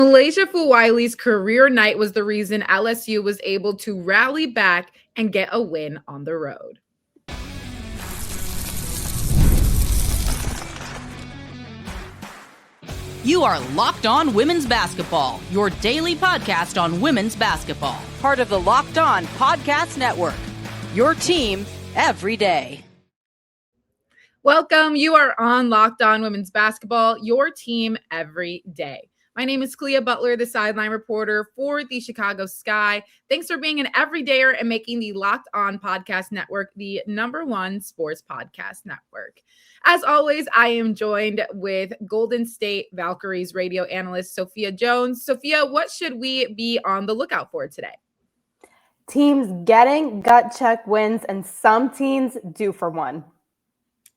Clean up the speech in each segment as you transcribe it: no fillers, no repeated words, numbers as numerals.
MiLaysia Fulwiley's career night was the reason LSU was able to rally back and get a win on the road. You are Locked On Women's Basketball, your daily podcast on women's basketball. Part of the Locked On Podcast Network, your team every day. Welcome. You are on Locked On Women's Basketball, your team every day. My name is Kalia Butler, the sideline reporter for the Chicago Sky. Thanks for being an everydayer and making the Locked On Podcast Network the #1 sports podcast network. As always, I am joined with Golden State Valkyries radio analyst Sophia Jones. Sophia, what should we be on the lookout for today? Teams getting gut check wins and some teams due for one.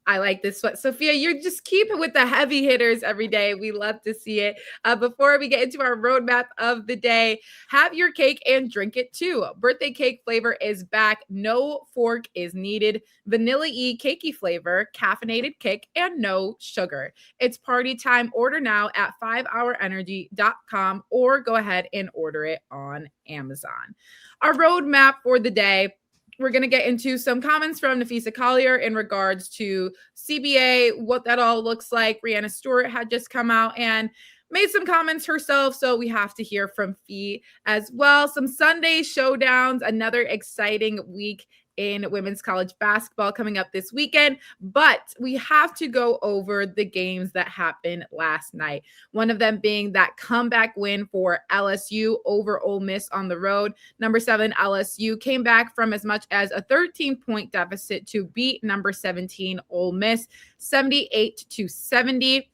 I like this one. Sophia, you just keep it with the heavy hitters every day. We love to see it. Before we get into our roadmap of the day, have your cake and drink it too. Birthday cake flavor is back. No fork is needed. Vanilla-y cakey flavor, caffeinated kick, and no sugar. It's party time. Order now at 5hourenergy.com or go ahead and order it on Amazon. Our roadmap for the day. We're going to get into some comments from Napheesa Collier in regards to CBA, what that all looks like. Breanna Stewart had just come out and made some comments herself, so we have to hear from Fee as well. Some Sunday showdowns, another exciting week in women's college basketball coming up this weekend, but we have to go over the games that happened last night. One of them being that comeback win for LSU over Ole Miss on the road. Number 7 LSU came back from as much as a 13-point deficit to beat number 17 Ole Miss 78-70.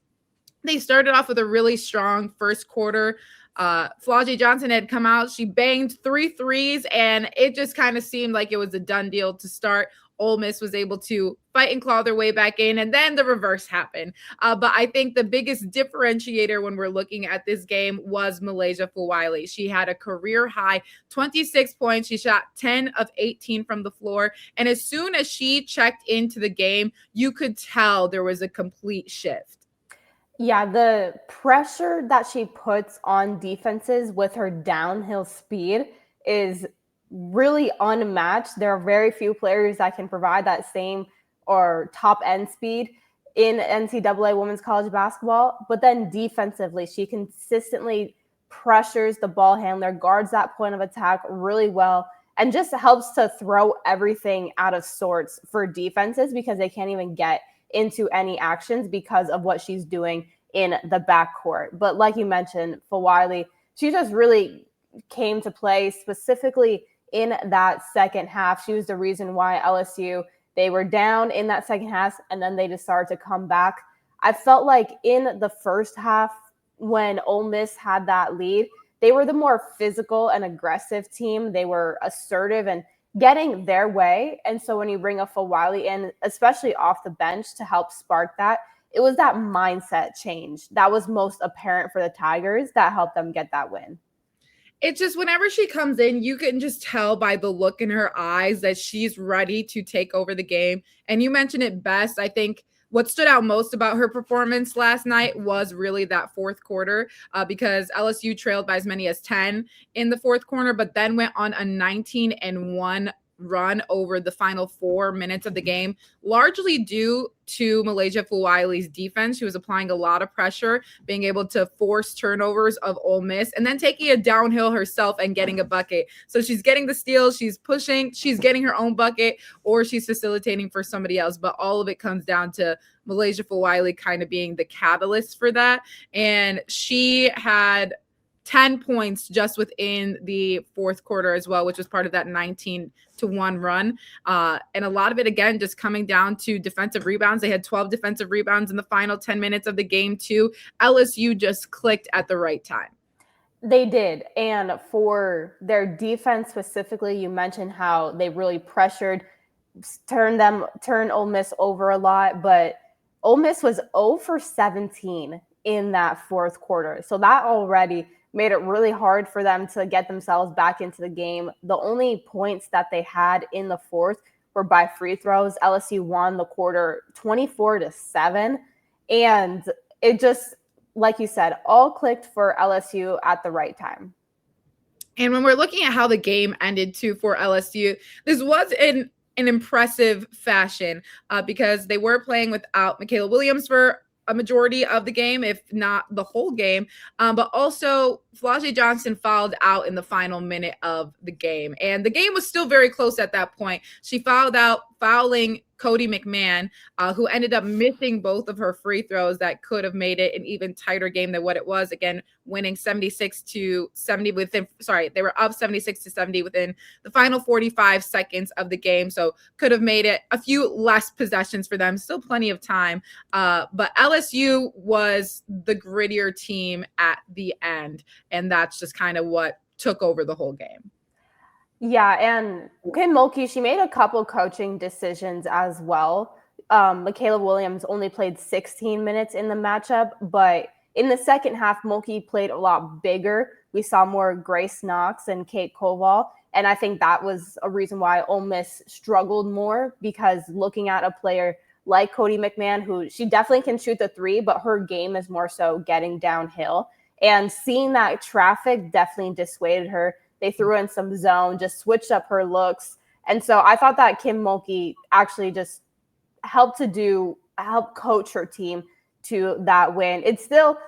They started off with a really strong first quarter. Flau'jae Johnson had come out. She banged 3 threes, and it just kind of seemed like it was a done deal to start. Ole Miss was able to fight and claw their way back in, and then the reverse happened. But I think the biggest differentiator when we're looking at this game was MiLaysia Fulwiley. She had a career-high 26 points. She shot 10 of 18 from the floor, and as soon as she checked into the game, you could tell there was a complete shift. Yeah, the pressure that she puts on defenses with her downhill speed is really unmatched. There are very few players that can provide that same or top end speed in NCAA women's college basketball. But then defensively, she consistently pressures the ball handler, guards that point of attack really well, and just helps to throw everything out of sorts for defenses because they can't even get into any actions because of what she's doing in the backcourt. But like you mentioned, Fulwiley, she just really came to play specifically in that second half. She was the reason why LSU, they were down in that second half, and then they just started to come back. I felt like in the first half, when Ole Miss had that lead, they were the more physical and aggressive team. They were assertive and getting their way. And so when you bring a Fulwiley in, especially off the bench to help spark that, it was that mindset change that was most apparent for the Tigers that helped them get that win. It's just whenever she comes in, you can just tell by the look in her eyes that she's ready to take over the game. And you mentioned it best. I think what stood out most about her performance last night was really that fourth quarter because LSU trailed by as many as 10 in the fourth quarter, but then went on a 19-1 run over the final 4 minutes of the game, largely due to MiLaysia Fulwiley's defense. She was applying a lot of pressure, being able to force turnovers of Ole Miss, and then taking it downhill herself and getting a bucket. So she's getting the steals, she's pushing, she's getting her own bucket, or she's facilitating for somebody else. But all of it comes down to MiLaysia Fulwiley kind of being the catalyst for that. And she had 10 points just within the fourth quarter as well, which was part of that 19-1 run. And a lot of it, again, just coming down to defensive rebounds. They had 12 defensive rebounds in the final 10 minutes of the game, too. LSU just clicked at the right time. They did. And for their defense specifically, you mentioned how they really pressured, turned Ole Miss over a lot. But Ole Miss was 0 for 17 in that fourth quarter. So that already made it really hard for them to get themselves back into the game. The only points that they had in the fourth were by free throws. LSU won the quarter 24-7. And it just like you said, all clicked for LSU at the right time. And when we're looking at how the game ended too for LSU, this was an impressive fashion because they were playing without Michaela Williams for a majority of the game, if not the whole game. But also, Flau'jae Johnson fouled out in the final minute of the game. And the game was still very close at that point. She fouled out, fouling Cody McMahon, who ended up missing both of her free throws that could have made it an even tighter game than what it was. Again, winning 76-70 within, they were up 76-70 within the final 45 seconds of the game. So could have made it a few less possessions for them. Still plenty of time. But LSU was the grittier team at the end. And that's just kind of what took over the whole game. Yeah, and Kim Mulkey, she made a couple coaching decisions as well. Michaela Williams only played 16 minutes in the matchup, but in the second half, Mulkey played a lot bigger. We saw more Grace Knox and Kate Koval, and I think that was a reason why Ole Miss struggled more, because looking at a player like Cody McMahon, who she definitely can shoot the three, but her game is more so getting downhill. And seeing that traffic definitely dissuaded her. They threw in some zone, just switched up her looks. And so I thought that Kim Mulkey actually just helped coach her team to that win. It's still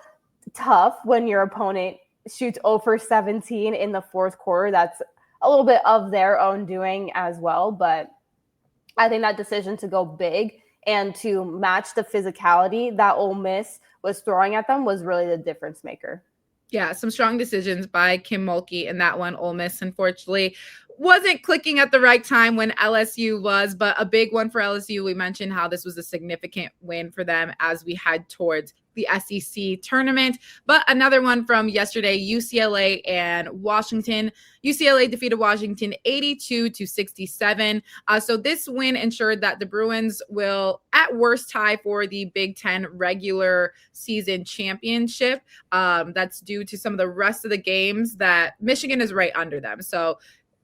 tough when your opponent shoots 0 for 17 in the fourth quarter. That's a little bit of their own doing as well. But I think that decision to go big and to match the physicality that Ole Miss was throwing at them was really the difference maker. Yeah, some strong decisions by Kim Mulkey in that one. Ole Miss, unfortunately, wasn't clicking at the right time when LSU was, but a big one for LSU. We mentioned how this was a significant win for them as we head towards the SEC tournament. But another one from yesterday, UCLA and Washington. UCLA defeated Washington 82-67. So this win ensured that the Bruins will at worst tie for the Big Ten regular season championship. That's due to some of the rest of the games that Michigan is right under them. So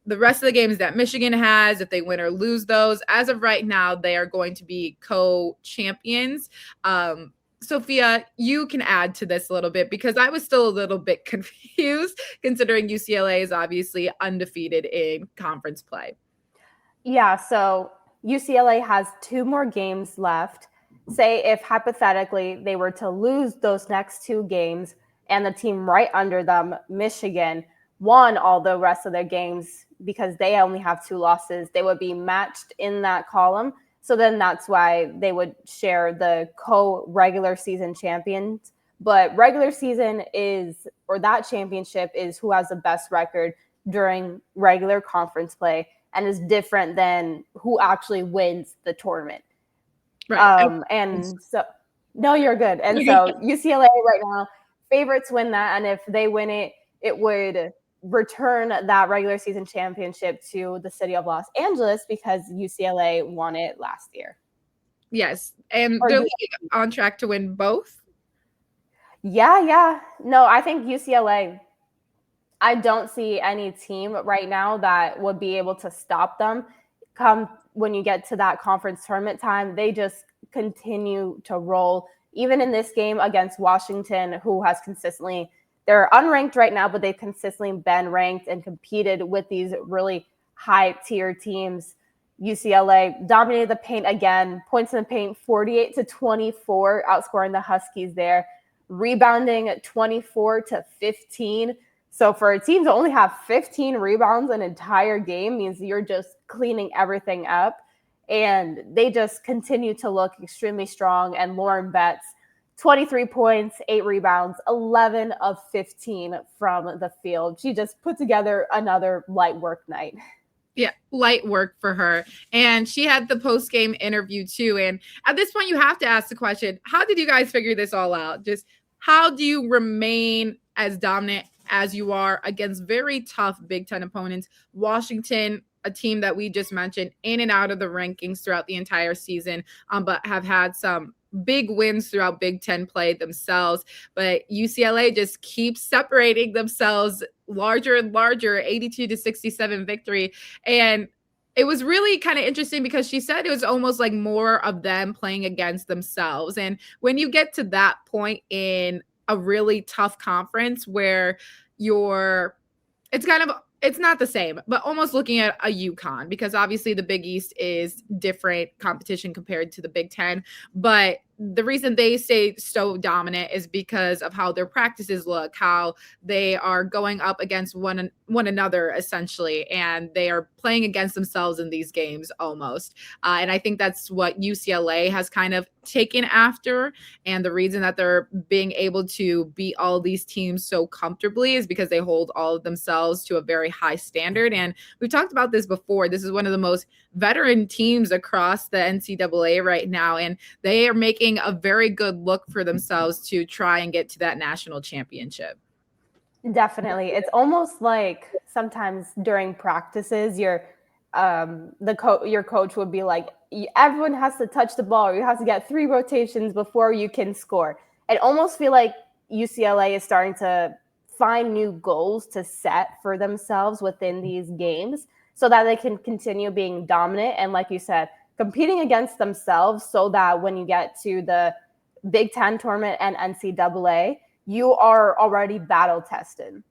the rest of the games that Michigan has, if they win or lose those, as of right now, they are going to be co-champions. Sophia, you can add to this a little bit, because I was still a little bit confused considering UCLA is obviously undefeated in conference play. Yeah, so UCLA has 2 more games left. Say if hypothetically they were to lose those next 2 games and the team right under them, Michigan, won all the rest of their games because they only have 2 losses, they would be matched in that column. So then that's why they would share the co-regular season champions. But regular season that championship is who has the best record during regular conference play, and is different than who actually wins the tournament. Right. No, you're good. And so UCLA right now, favorites win that. And if they win it, it would return that regular season championship to the city of Los Angeles, because UCLA won it last year. Yes. And they're on track to win both? Yeah. No, I think UCLA, I don't see any team right now that would be able to stop them. Come when you get to that conference tournament time, they just continue to roll. Even in this game against Washington, who has consistently, they're unranked right now, but they've consistently been ranked and competed with these really high-tier teams. UCLA dominated the paint again, points in the paint 48-24, outscoring the Huskies there, rebounding 24-15. So for a team to only have 15 rebounds an entire game means you're just cleaning everything up. And they just continue to look extremely strong. And Lauren Betts, 23 points, 8 rebounds, 11 of 15 from the field. She just put together another light work night. Yeah, light work for her. And she had the post-game interview too. And at this point, you have to ask the question, how did you guys figure this all out? Just how do you remain as dominant as you are against very tough Big Ten opponents? Washington, a team that we just mentioned, in and out of the rankings throughout the entire season, but have had some big wins throughout Big Ten play themselves. But UCLA just keeps separating themselves larger and larger, 82-67 victory. And it was really kind of interesting because she said it was almost like more of them playing against themselves. And when you get to that point in a really tough conference where it's not the same, but almost looking at a UConn, because obviously the Big East is different competition compared to the Big Ten. But the reason they stay so dominant is because of how their practices look, how they are going up against one another essentially, and they are playing against themselves in these games almost. And I think that's what UCLA has kind of taken after. And the reason that they're being able to beat all these teams so comfortably is because they hold all of themselves to a very high standard. And we've talked about this before. This is one of the most veteran teams across the NCAA right now, and they are making a very good look for themselves to try and get to that national championship. Definitely. It's almost like sometimes during practices, your coach would be like, everyone has to touch the ball, or you have to get 3 rotations before you can score. I almost feel like UCLA is starting to find new goals to set for themselves within these games so that they can continue being dominant. And like you said, competing against themselves so that when you get to the Big Ten tournament and NCAA, you are already battle tested.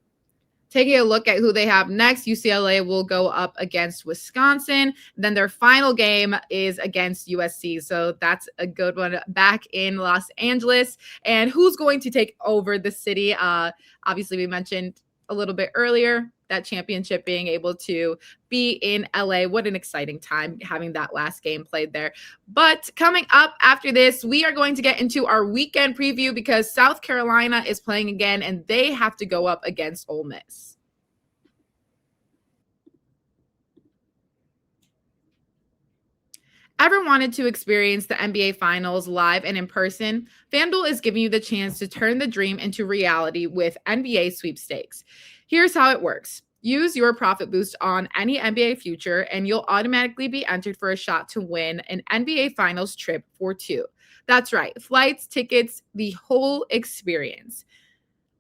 Taking a look at who they have next, UCLA will go up against Wisconsin. Then their final game is against USC. So that's a good one back in Los Angeles. And who's going to take over the city? Obviously, we mentioned a little bit earlier that championship being able to be in LA. What an exciting time having that last game played there. But coming up after this, we are going to get into our weekend preview because South Carolina is playing again and they have to go up against Ole Miss. Ever wanted to experience the NBA Finals live and in person? FanDuel is giving you the chance to turn the dream into reality with NBA sweepstakes. Here's how it works. Use your profit boost on any NBA future, and you'll automatically be entered for a shot to win an NBA Finals trip for 2. That's right. Flights, tickets, the whole experience.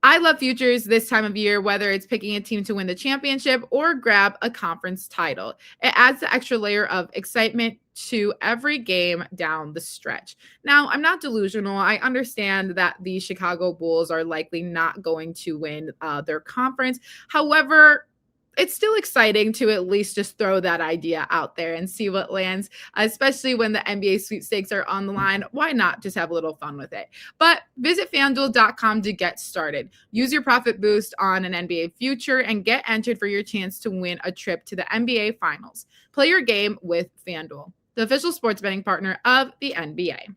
I love futures this time of year, whether it's picking a team to win the championship or grab a conference title. It adds the extra layer of excitement to every game down the stretch. Now, I'm not delusional. I understand that the Chicago Bulls are likely not going to win their conference. However, it's still exciting to at least just throw that idea out there and see what lands, especially when the NBA sweepstakes are on the line. Why not just have a little fun with it? But visit FanDuel.com to get started. Use your profit boost on an NBA future and get entered for your chance to win a trip to the NBA Finals. Play your game with FanDuel, the official sports betting partner of the NBA.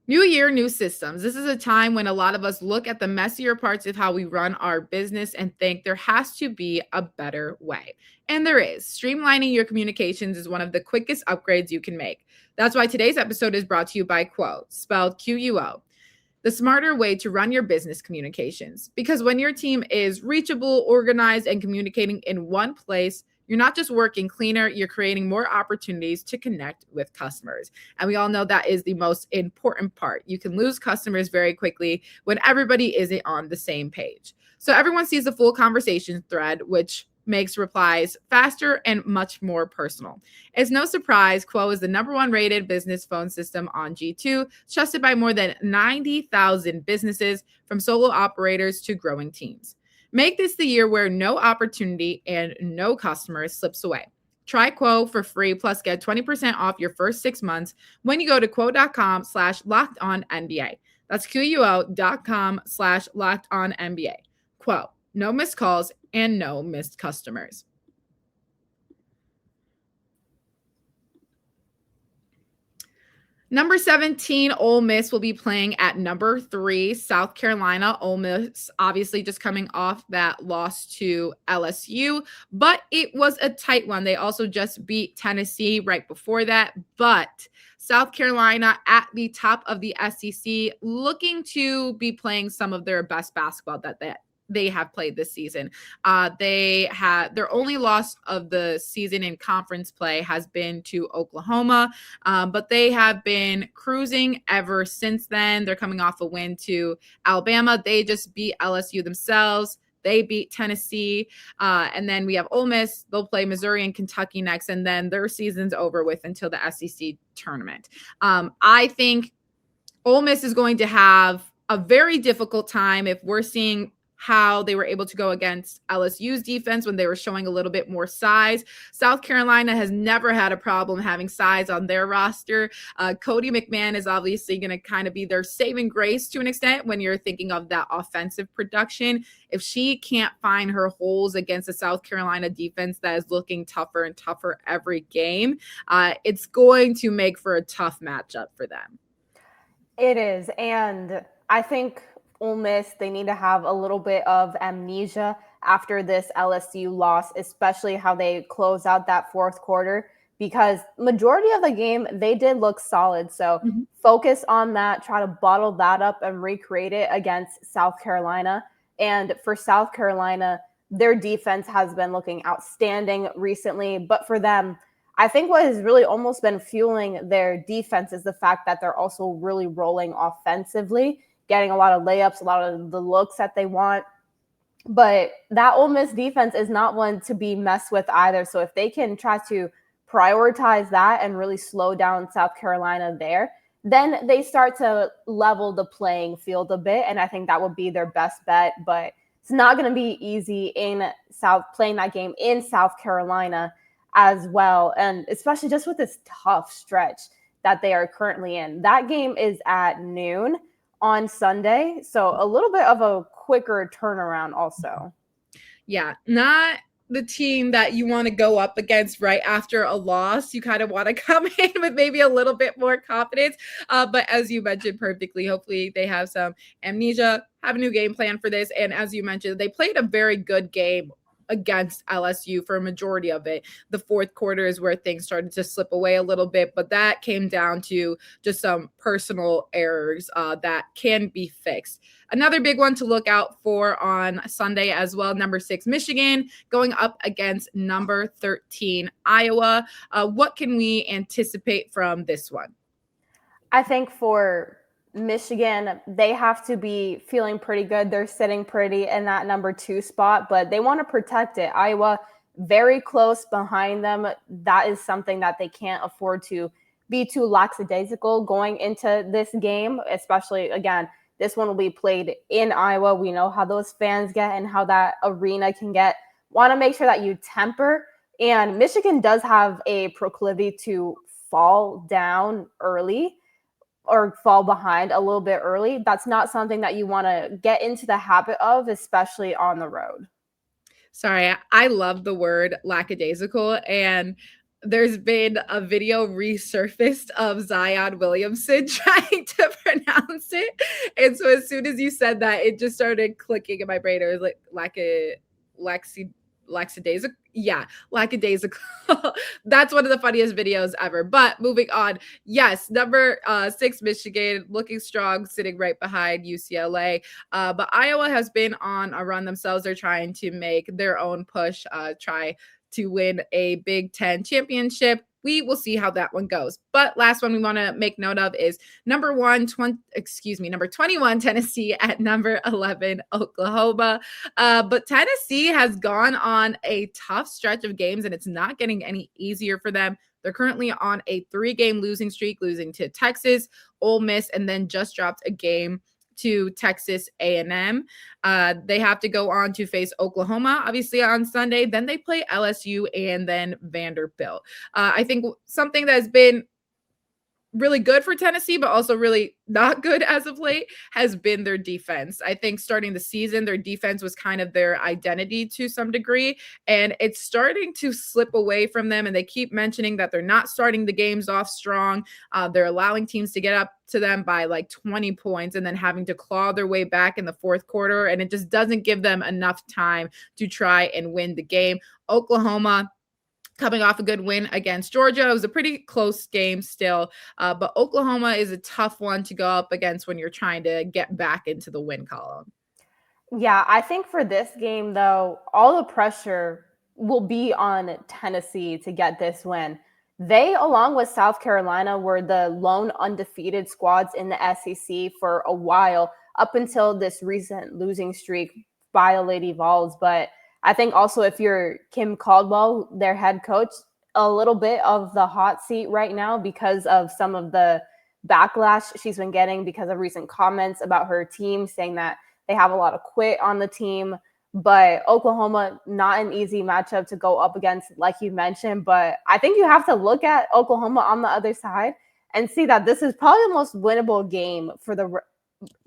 New year, new systems. This is a time when a lot of us look at the messier parts of how we run our business and think there has to be a better way. And there is. Streamlining your communications is one of the quickest upgrades you can make. That's why today's episode is brought to you by Quo, spelled Quo, the smarter way to run your business communications. Because when your team is reachable, organized, and communicating in one place, you're not just working cleaner, you're creating more opportunities to connect with customers. And we all know that is the most important part. You can lose customers very quickly when everybody isn't on the same page. So everyone sees the full conversation thread, which makes replies faster and much more personal. It's no surprise Quo is the #1 rated business phone system on G2, trusted by more than 90,000 businesses, from solo operators to growing teams. Make this the year where no opportunity and no customer slips away. Try Quo for free, plus get 20% off your first 6 months when you go to quo.com/lockedonnba. That's quo.com/lockedonnba. Quo, no missed calls and no missed customers. Number 17, Ole Miss will be playing at number 3, South Carolina. Ole Miss obviously just coming off that loss to LSU, but it was a tight one. They also just beat Tennessee right before that, but South Carolina at the top of the SEC, looking to be playing some of their best basketball that they have played this season. They had their only loss of the season in conference play has been to Oklahoma, but they have been cruising ever since then. They're coming off a win to Alabama. They just beat LSU themselves. They beat Tennessee. And then we have Ole Miss. They'll play Missouri and Kentucky next, and then their season's over with until the SEC tournament. I think Ole Miss is going to have a very difficult time if we're seeing how they were able to go against LSU's defense when they were showing a little bit more size. South Carolina has never had a problem having size on their roster. Cody McMahon is obviously going to kind of be their saving grace to an extent when you're thinking of that offensive production. If she can't find her holes against the South Carolina defense that is looking tougher and tougher every game, it's going to make for a tough matchup for them. It is. And I think Ole Miss, they need to have a little bit of amnesia after this LSU loss, especially how they close out that fourth quarter, because majority of the game, they did look solid. So focus on that, try to bottle that up and recreate it against South Carolina. And for South Carolina, their defense has been looking outstanding recently. But for them, I think what has really almost been fueling their defense is the fact that they're also really rolling offensively, getting a lot of layups, a lot of the looks that they want. But that Ole Miss defense is not one to be messed with either. So if they can try to prioritize that and really slow down South Carolina there, then they start to level the playing field a bit. And I think that would be their best bet. But it's not going to be easy playing that game in South Carolina as well. And especially just with this tough stretch that they are currently in. That game is at noon on Sunday. So a little bit of a quicker turnaround also. Yeah, not the team that you want to go up against right after a loss. You kind of want to come in with maybe a little bit more confidence. But as you mentioned perfectly, hopefully they have some amnesia, have a new game plan for this. And as you mentioned, they played a very good game against LSU for a majority of it. The fourth quarter is where things started to slip away a little bit, but that came down to just some personal errors that can be fixed. Another big one to look out for on Sunday as well, number 6, Michigan going up against number 13, Iowa. What can we anticipate from this one? I think for Michigan, they have to be feeling pretty good. They're sitting pretty in that number 2 spot, but they want to protect it. Iowa, very close behind them. That is something that they can't afford to be too lackadaisical going into this game, especially, again, this one will be played in Iowa. We know how those fans get and how that arena can get. Want to make sure that you temper. And Michigan does have a proclivity to fall down early or fall behind a little bit early. That's not something that you want to get into the habit of, especially on the road. Sorry, I love the word lackadaisical. And there's been a video resurfaced of Zion Williamson trying to pronounce it. And so as soon as you said that, it just started clicking in my brain. It was like lackadaisical. Yeah, lackadaisical. That's one of the funniest videos ever. But moving on, yes, number 6, Michigan, looking strong, sitting right behind UCLA. But Iowa has been on a run themselves. They're trying to make their own push, try to win a Big Ten championship. We will see how that one goes. But last one we want to make note of is number 21, Tennessee at number 11, Oklahoma. But Tennessee has gone on a tough stretch of games, and it's not getting any easier for them. They're currently on a 3-game losing streak, losing to Texas, Ole Miss, and then just dropped a game to Texas A&M. They have to go on to face Oklahoma, obviously, on Sunday. Then they play LSU and then Vanderbilt. I think something that has been really good for Tennessee, but also really not good as of late, has been their defense. I think starting the season, their defense was kind of their identity to some degree, and it's starting to slip away from them. And they keep mentioning that they're not starting the games off strong. They're allowing teams to get up to them by like 20 points and then having to claw their way back in the fourth quarter. And it just doesn't give them enough time to try and win the game. Oklahoma, coming off a good win against Georgia. It was a pretty close game still, but Oklahoma is a tough one to go up against when you're trying to get back into the win column. Yeah, I think for this game, though, all the pressure will be on Tennessee to get this win. They, along with South Carolina, were the lone undefeated squads in the SEC for a while, up until this recent losing streak by the Lady Vols. But I think also if you're Kim Caldwell, their head coach, a little bit of the hot seat right now because of some of the backlash she's been getting because of recent comments about her team, saying that they have a lot of quit on the team. But Oklahoma, not an easy matchup to go up against, like you mentioned. But I think you have to look at Oklahoma on the other side and see that this is probably the most winnable game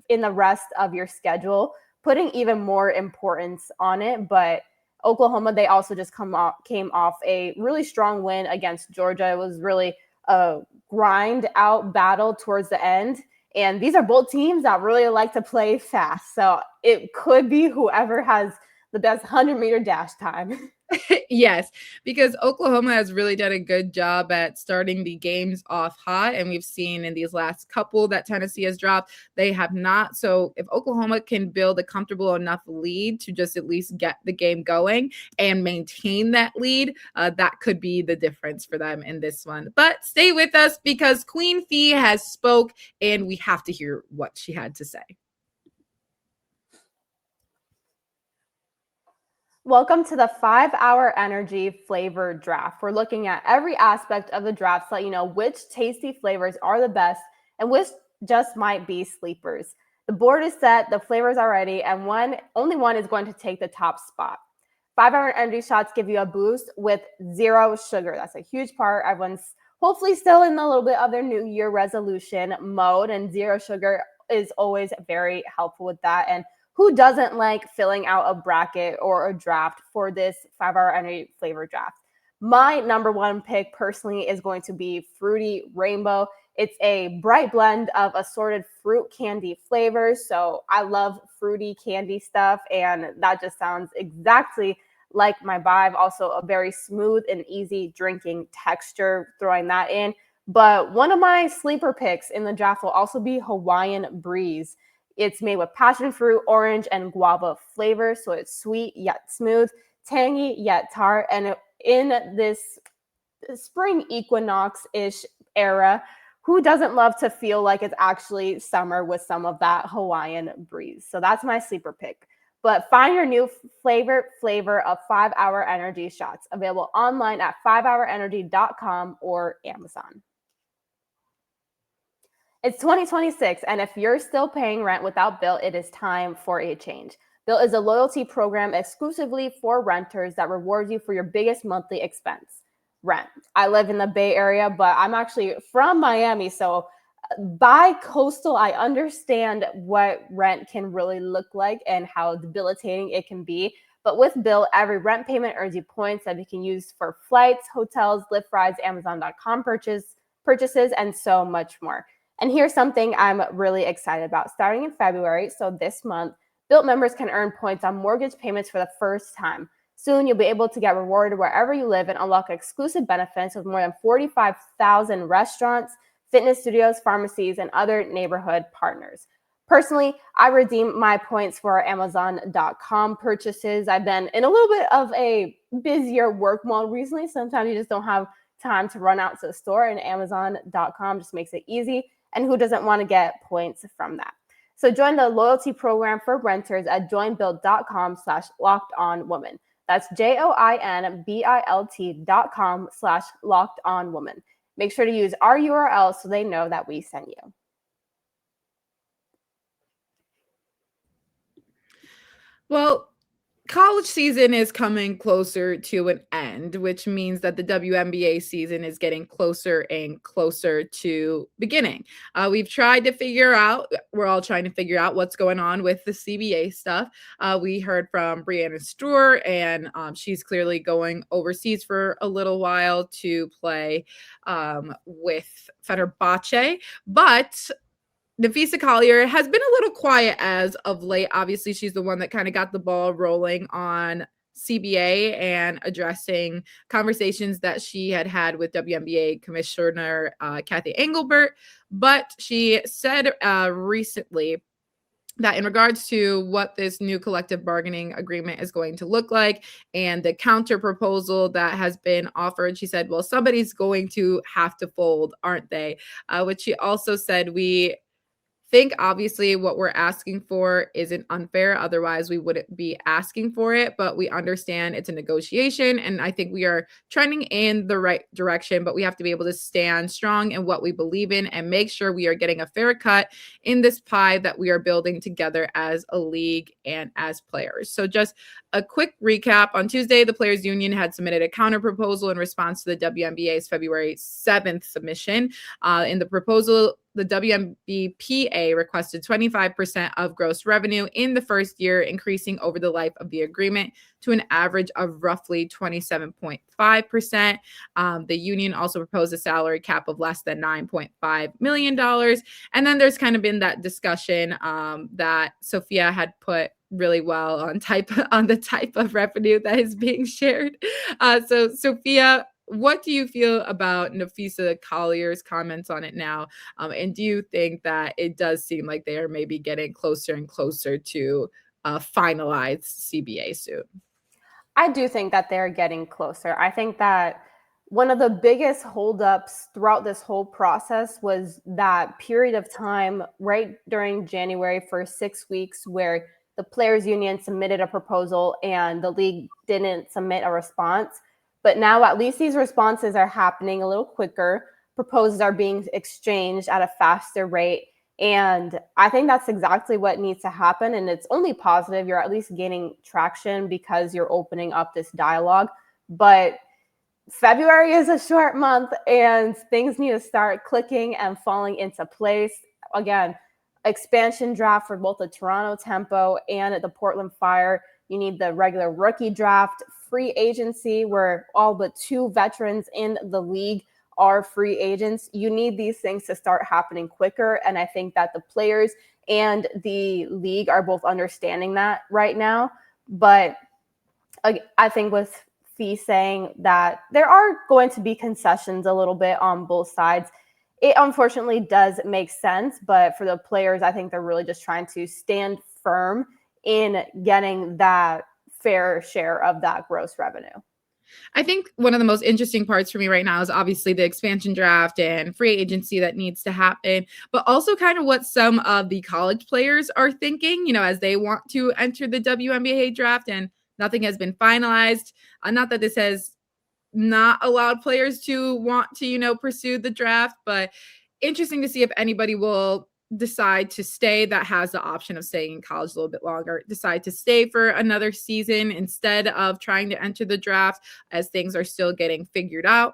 in the rest of your schedule, putting even more importance on it. But Oklahoma, they also just came off a really strong win against Georgia. It was really a grind out battle towards the end. And these are both teams that really like to play fast. So it could be whoever has the best 100-meter dash time. Yes, because Oklahoma has really done a good job at starting the games off hot. And we've seen in these last couple that Tennessee has dropped, they have not. So if Oklahoma can build a comfortable enough lead to just at least get the game going and maintain that lead, that could be the difference for them in this one. But stay with us because Queen Fee has spoke and we have to hear what she had to say. Welcome to the 5-hour energy flavor draft. We're looking at every aspect of the draft to let you know which tasty flavors are the best and which just might be sleepers. The board is set, the flavors are ready, and only one is going to take the top spot. 5-hour energy shots give you a boost with 0 sugar. That's a huge part. Everyone's hopefully still in a little bit of their New Year resolution mode, and 0 sugar is always very helpful with that. And who doesn't like filling out a bracket or a draft for this 5-hour energy flavor draft? My number one pick personally is going to be Fruity Rainbow. It's a bright blend of assorted fruit candy flavors. So I love fruity candy stuff, and that just sounds exactly like my vibe. Also a very smooth and easy drinking texture, throwing that in. But one of my sleeper picks in the draft will also be Hawaiian Breeze. It's made with passion fruit, orange, and guava flavors. So it's sweet yet smooth, tangy yet tart. And in this spring equinox-ish era, who doesn't love to feel like it's actually summer with some of that Hawaiian breeze? So that's my sleeper pick. But find your new flavor of 5-hour energy shots, available online at 5hourenergy.com or Amazon. It's 2026, and if you're still paying rent without Bill, it is time for a change. Bill is a loyalty program exclusively for renters that rewards you for your biggest monthly expense, rent. I live in the Bay Area, but I'm actually from Miami, so bi-coastal, I understand what rent can really look like and how debilitating it can be. But with Bill, every rent payment earns you points that you can use for flights, hotels, Lyft rides, Amazon.com purchases, and so much more. And here's something I'm really excited about. Starting in February, so this month, Bill members can earn points on mortgage payments for the first time. Soon, you'll be able to get rewarded wherever you live and unlock exclusive benefits with more than 45,000 restaurants, fitness studios, pharmacies, and other neighborhood partners. Personally, I redeem my points for Amazon.com purchases. I've been in a little bit of a busier work mode recently. Sometimes you just don't have time to run out to the store, and Amazon.com just makes it easy. And who doesn't want to get points from that? So join the loyalty program for renters at joinbill.com/lockedonwoman. That's joinbilt.com/lockedonwoman. Make sure to use our URL so they know that we sent you. Well, college season is coming closer to an end, which means that the WNBA season is getting closer and closer to beginning. We're all trying to figure out what's going on with the CBA stuff. We heard from Breanna Stewart, and she's clearly going overseas for a little while to play with Fenerbahce. But Napheesa Collier has been a little quiet as of late. Obviously, she's the one that kind of got the ball rolling on CBA and addressing conversations that she had with WNBA Commissioner Kathy Engelbert. But she said recently that in regards to what this new collective bargaining agreement is going to look like and the counter proposal that has been offered, she said, well, somebody's going to have to fold, aren't they? Which she also said, we think obviously what we're asking for isn't unfair. Otherwise, we wouldn't be asking for it, but we understand it's a negotiation. And I think we are trending in the right direction, but we have to be able to stand strong in what we believe in and make sure we are getting a fair cut in this pie that we are building together as a league and as players. So just a quick recap. On Tuesday, the Players Union had submitted a counter proposal in response to the WNBA's February 7th submission. In the proposal, the WNBPA requested 25% of gross revenue in the first year, increasing over the life of the agreement to an average of roughly 27.5%. The union also proposed a salary cap of less than $9.5 million. And then there's kind of been that discussion that Sophia had put really well on the type of revenue that is being shared. So Sophia, what do you feel about Napheesa Collier's comments on it now? And do you think that it does seem like they are maybe getting closer and closer to a finalized CBA soon? I do think that they're getting closer. I think that one of the biggest holdups throughout this whole process was that period of time right during January for 6 weeks where the Players Union submitted a proposal and the league didn't submit a response. But now at least these responses are happening a little quicker. Proposals are being exchanged at a faster rate. And I think that's exactly what needs to happen. And it's only positive. You're at least gaining traction because you're opening up this dialogue. But February is a short month and things need to start clicking and falling into place. Again, expansion draft for both the Toronto Tempo and the Portland Fire. You need the regular rookie draft, free agency where all but 2 veterans in the league are free agents. You need these things to start happening quicker. And I think that the players and the league are both understanding that right now. But I think with Fee saying that there are going to be concessions a little bit on both sides, it unfortunately does make sense. But for the players, I think they're really just trying to stand firm in getting that fair share of that gross revenue. I think one of the most interesting parts for me right now is obviously the expansion draft and free agency that needs to happen, but also kind of what some of the college players are thinking, as they want to enter the WNBA draft and nothing has been finalized. Not that this has not allowed players to want to, pursue the draft, but interesting to see if anybody will decide to stay that has the option of staying in college a little bit longer, decide to stay for another season instead of trying to enter the draft as things are still getting figured out.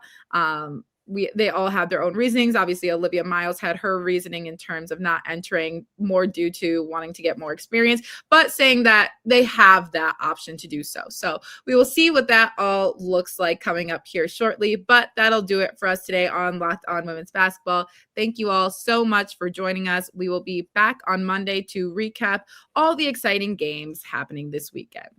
They all have their own reasonings. Obviously, Olivia Miles had her reasoning in terms of not entering more due to wanting to get more experience, but saying that they have that option to do so. So we will see what that all looks like coming up here shortly, but that'll do it for us today on Locked On Women's Basketball. Thank you all so much for joining us. We will be back on Monday to recap all the exciting games happening this weekend.